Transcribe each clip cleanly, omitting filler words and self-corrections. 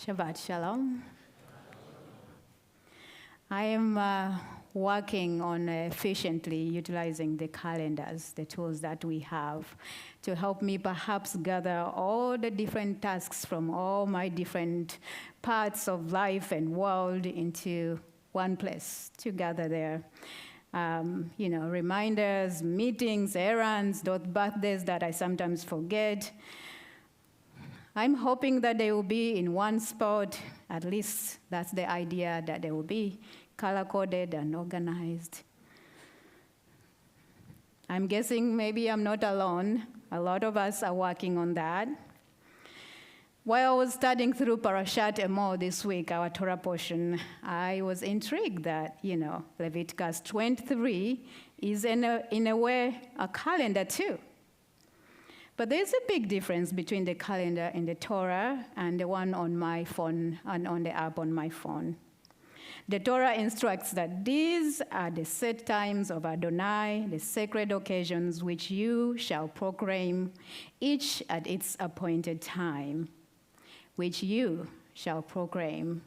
Shabbat Shalom. I am working on efficiently utilizing the calendars, the tools that we have, to help me perhaps gather all the different tasks from all my different parts of life and world into one place to gather there. Reminders, meetings, errands, those birthdays that I sometimes forget. I'm hoping that they will be in one spot. At least that's the idea, that they will be color-coded and organized. I'm guessing maybe I'm not alone. A lot of us are working on that. While I was studying through Parashat Emor this week, our Torah portion, I was intrigued that, Leviticus 23 is in a way a calendar too. But there's a big difference between the calendar in the Torah and the one on my phone and on the app on my phone. The Torah instructs that these are the set times of Adonai, the sacred occasions which you shall proclaim, each at its appointed time, which you shall proclaim.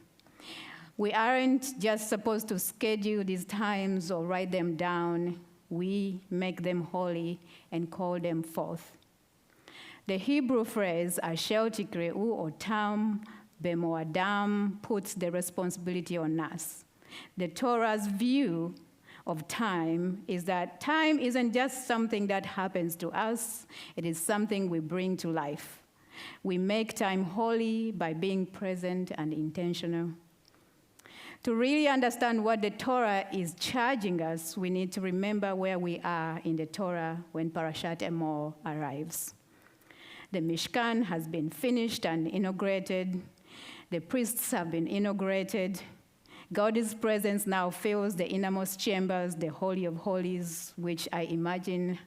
We aren't just supposed to schedule these times or write them down. We make them holy and call them forth. The Hebrew phrase asher tikreu or tam bemoadam puts the responsibility on us. The Torah's view of time is that time isn't just something that happens to us, it is something we bring to life. We make time holy by being present and intentional. To really understand what the Torah is charging us, we need to remember where we are in the Torah when Parashat Emor arrives. The Mishkan has been finished and inaugurated. The priests have been inaugurated. God's presence now fills the innermost chambers, the Holy of Holies, which I imagine,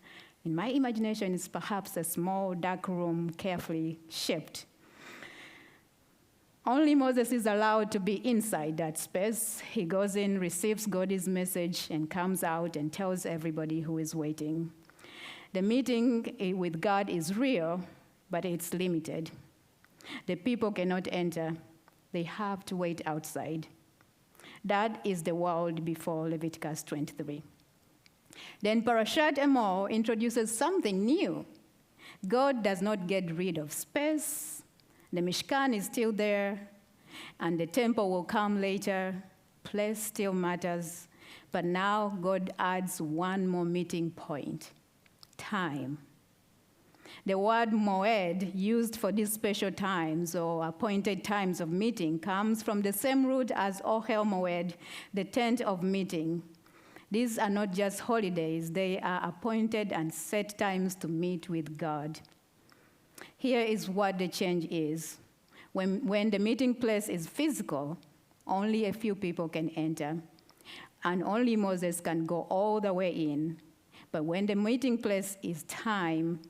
in my imagination, is perhaps a small, dark room carefully shaped. Only Moses is allowed to be inside that space. He goes in, receives God's message, and comes out and tells everybody who is waiting. The meeting with God is real, but it's limited. The people cannot enter. They have to wait outside. That is the world before Leviticus 23. Then Parashat Emor introduces something new. God does not get rid of space. The Mishkan is still there, and the temple will come later. Place still matters. But now God adds one more meeting point: time. The word moed, used for these special times or appointed times of meeting, comes from the same root as ohel moed, the tent of meeting. These are not just holidays, they are appointed and set times to meet with God. Here is what the change is. When the meeting place is physical, only a few people can enter, and only Moses can go all the way in. But when the meeting place is time,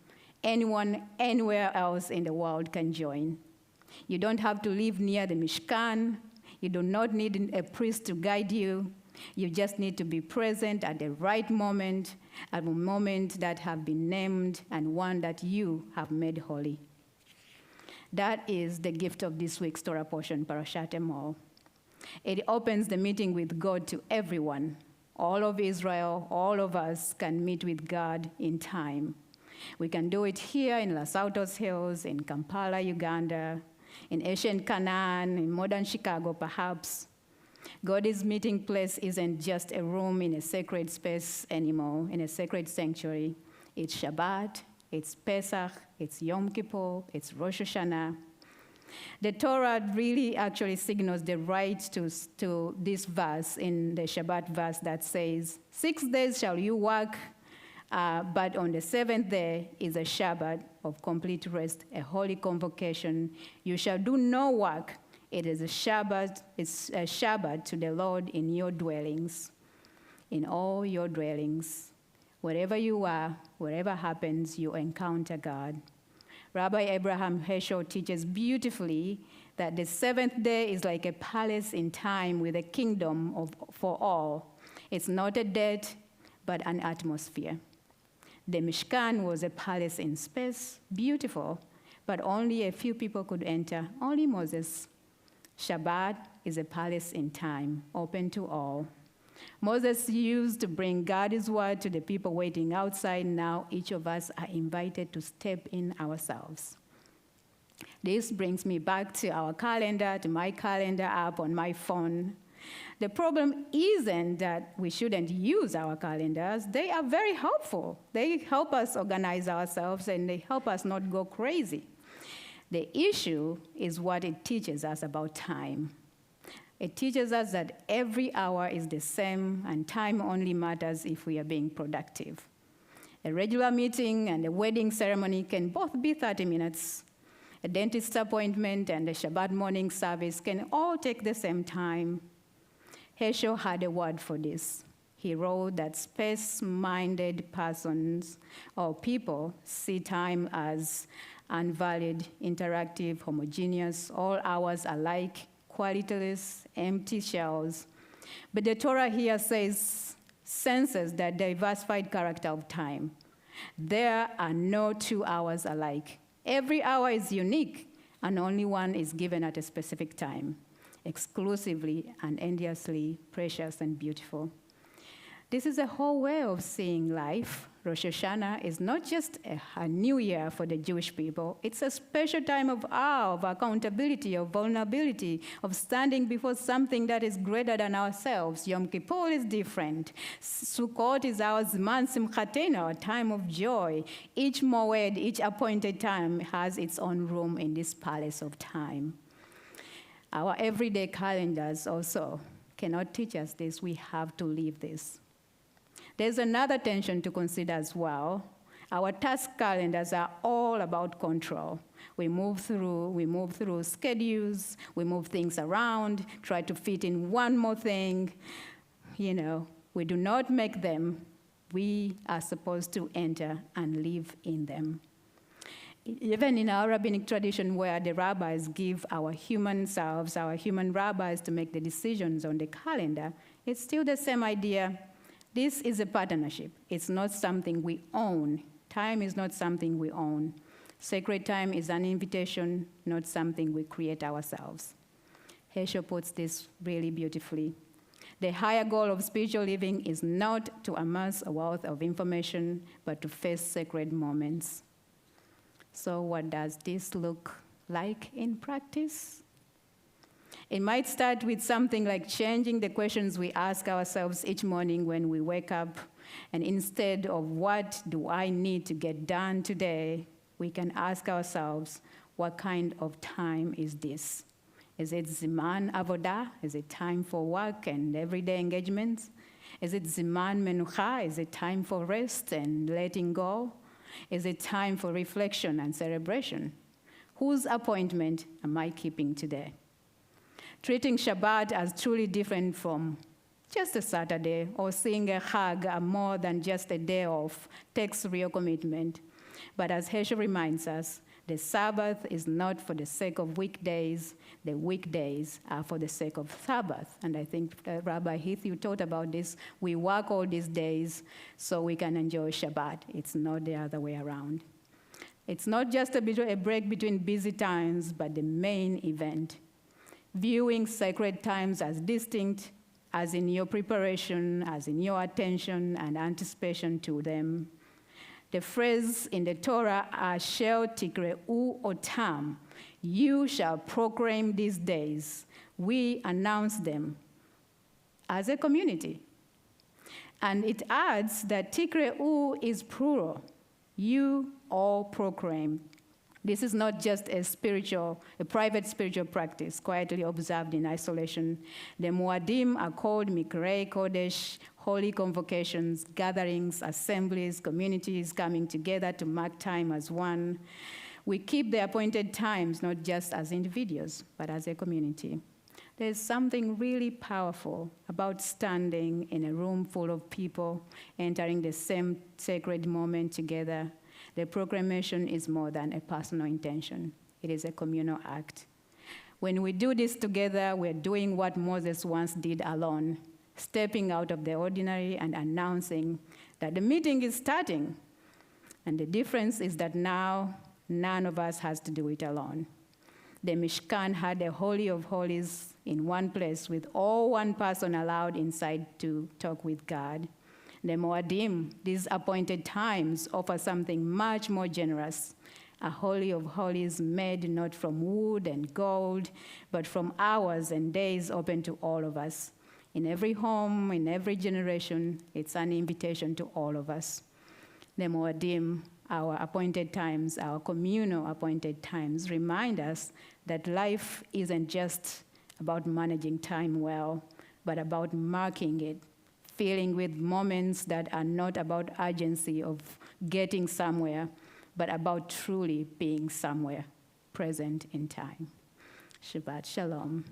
anyone, anywhere else in the world can join. You don't have to live near the Mishkan. You do not need a priest to guide you. You just need to be present at the right moment, at a moment that have been named and one that you have made holy. That is the gift of this week's Torah portion, Parashat Emor. It opens the meeting with God to everyone. All of Israel, all of us can meet with God in time. We can do it here in Los Altos Hills, in Kampala, Uganda, in ancient Canaan, in modern Chicago, perhaps. God's meeting place isn't just a room in a sacred space anymore, in a sacred sanctuary. It's Shabbat, it's Pesach, it's Yom Kippur, it's Rosh Hashanah. The Torah really actually signals the right to this verse in the Shabbat verse that says, 6 days shall you work, but on the seventh day is a Shabbat of complete rest, a holy convocation. You shall do no work. It is a Shabbat. It's a Shabbat to the Lord in your dwellings, in all your dwellings. Wherever you are, wherever happens, you encounter God. Rabbi Abraham Heschel teaches beautifully that the seventh day is like a palace in time with a kingdom for all. It's not a debt, but an atmosphere. The Mishkan was a palace in space, beautiful, but only a few people could enter, only Moses. Shabbat is a palace in time, open to all. Moses used to bring God's word to the people waiting outside. Now each of us are invited to step in ourselves. This brings me back to our calendar, to my calendar app on my phone. The problem isn't that we shouldn't use our calendars. They are very helpful. They help us organize ourselves and they help us not go crazy. The issue is what it teaches us about time. It teaches us that every hour is the same and time only matters if we are being productive. A regular meeting and a wedding ceremony can both be 30 minutes. A dentist appointment and a Shabbat morning service can all take the same time. Heschel had a word for this. He wrote that space-minded persons or people see time as unvalid, interactive, homogeneous, all hours alike, qualityless, empty shells. But the Torah here senses that diversified character of time. There are no 2 hours alike. Every hour is unique, and only one is given at a specific time, exclusively and endlessly precious and beautiful. This is a whole way of seeing life. Rosh Shoshana is not just a new year for the Jewish people. It's a special time of awe, of accountability, of vulnerability, of standing before something that is greater than ourselves. Yom Kippur is different. Sukkot is our Zman Simchatenu, our time of joy. Each moed, each appointed time has its own room in this palace of time. Our everyday calendars also cannot teach us this. We have to live this. There's another tension to consider as well. Our task calendars are all about control. We move through schedules, we move things around, try to fit in one more thing. We do not make them. We are supposed to enter and live in them. Even in our rabbinic tradition where the rabbis give our human selves, our human rabbis to make the decisions on the calendar, it's still the same idea. This is a partnership. It's not something we own. Time is not something we own. Sacred time is an invitation, not something we create ourselves. Heschel puts this really beautifully. The higher goal of spiritual living is not to amass a wealth of information, but to face sacred moments. So what does this look like in practice? It might start with something like changing the questions we ask ourselves each morning when we wake up. And instead of what do I need to get done today, we can ask ourselves, what kind of time is this? Is it Ziman Avodah? Is it time for work and everyday engagements? Is it Ziman Menucha? Is it time for rest and letting go? Is it time for reflection and celebration? Whose appointment am I keeping today? Treating Shabbat as truly different from just a Saturday or seeing a Chag more than just a day off takes real commitment. But as Heschel reminds us, the Sabbath is not for the sake of weekdays. The weekdays are for the sake of Sabbath. And I think, Rabbi Heath, you taught about this. We work all these days so we can enjoy Shabbat. It's not the other way around. It's not just a break between busy times, but the main event. Viewing sacred times as distinct, as in your preparation, as in your attention and anticipation to them. The phrase in the Torah, Asher tikreu otam, you shall proclaim these days. We announce them as a community. And it adds that tikreu is plural. You all proclaim. This is not just a private spiritual practice, quietly observed in isolation. The Muadim are called Mikrei Kodesh, holy convocations, gatherings, assemblies, communities coming together to mark time as one. We keep the appointed times not just as individuals, but as a community. There's something really powerful about standing in a room full of people, entering the same sacred moment together. The proclamation is more than a personal intention. It is a communal act. When we do this together, we're doing what Moses once did alone, stepping out of the ordinary and announcing that the meeting is starting. And the difference is that now, none of us has to do it alone. The Mishkan had a Holy of Holies in one place with all one person allowed inside to talk with God. The Moadim, these appointed times, offer something much more generous, a Holy of Holies made not from wood and gold, but from hours and days open to all of us. In every home, in every generation, it's an invitation to all of us. The Moadim, our appointed times, our communal appointed times, remind us that life isn't just about managing time well, but about marking it, filling with moments that are not about urgency of getting somewhere, but about truly being somewhere, present in time. Shabbat Shalom.